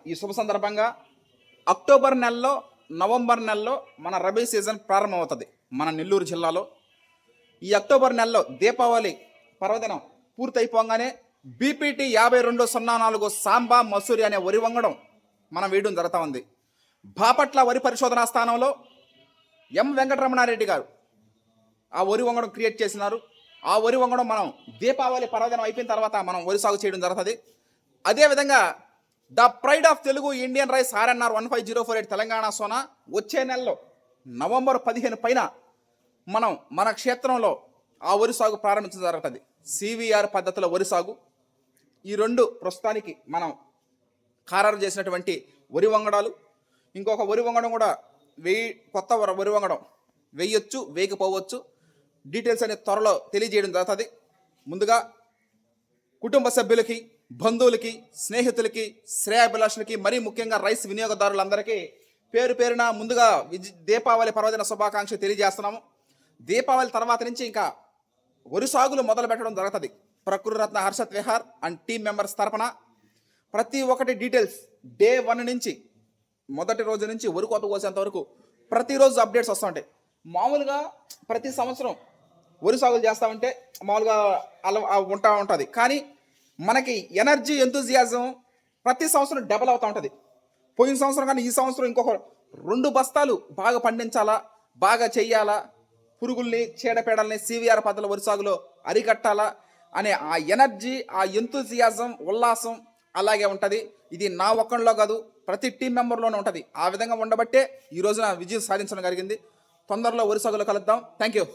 ఈ శుభ సందర్భంగా అక్టోబర్ నెలలో నవంబర్ నెలలో మన రబీ సీజన్ ప్రారంభమవుతుంది మన నెల్లూరు జిల్లాలో. ఈ అక్టోబర్ నెలలో దీపావళి పర్వదినం పూర్తయిపోగానే బీపీటీ 5204 సాంబా మసూరి అనే వరి వంగడం మనం వేయడం జరుగుతూ ఉంది. బాపట్ల వరి పరిశోధనా స్థానంలో ఎం వెంకటరమణారెడ్డి గారు ఆ వరి వంగడం క్రియేట్ చేసినారు. ఆ వరి వంగడం మనం దీపావళి పర్వదినం అయిపోయిన తర్వాత మనం వరి సాగు చేయడం జరుగుతుంది. అదేవిధంగా the pride of Telugu Indian rice RNR 15048 Telangana Sona వచ్చే నెలలో నవంబర్ 15 పైన మనం మన క్షేత్రంలో ఆ వరి సాగు ప్రారంభించడం జరుగుతుంది. CVR పద్ధతిలో వరి సాగు. ఈ రెండు ప్రస్తుతానికి మనం ఖారారు చేసినటువంటి వరి వంగడాలు. ఇంకొక వరి వంగడం కూడా కొత్త వరి వంగడం వేయొచ్చు, వేయకపోవచ్చు. డీటెయిల్స్ అనేది త్వరలో తెలియజేయడం జరుగుతుంది. ముందుగా కుటుంబ సభ్యులకి, బంధువులకి, స్నేహితులకి, శ్రేయాభిలాషులకి, మరీ ముఖ్యంగా రైస్ వినియోగదారులందరికీ పేరు పేరున ముందుగా దీపావళి పర్వదిన శుభాకాంక్షలు తెలియజేస్తున్నాము. దీపావళి తర్వాత నుంచి ఇంకా వరి సాగులు మొదలు పెట్టడం జరుగుతుంది. Prakruthi Ratna Harshath Vihar and team members తరపున ప్రతి ఒక్కటి డీటెయిల్స్ డే 1 నుంచి మొదటి రోజు నుంచి వరి కోత కోసేంత వరకు ప్రతిరోజు అప్డేట్స్ వస్తూ ఉంటాయి. మామూలుగా ప్రతి సంవత్సరం వరి సాగులు చేస్తామంటే మామూలుగా అలా ఉంటుంది. కానీ మనకి ఎనర్జీ ఎంతూజియాజం ప్రతి సంవత్సరం డబల్ అవుతూ ఉంటుంది. పోయిన సంవత్సరం కానీ ఈ సంవత్సరం ఇంకొక 2 బస్తాలు బాగా పండించాలా, బాగా చెయ్యాలా, పురుగుల్ని, చీడపేడల్ని CVR పద్ధతుల వరి సాగులో అరికట్టాలా అనే ఆ ఎనర్జీ, ఆ ఎంతూజియాజం, ఉల్లాసం అలాగే ఉంటుంది. ఇది నా ఒక్కడిలో కాదు, ప్రతి టీం మెంబర్లోనే ఉంటుంది. ఆ విధంగా ఉండబట్టే ఈ రోజున విజయం సాధించడం జరిగింది. తొందరలో వరి సాగులో కలుద్దాం. Thank you.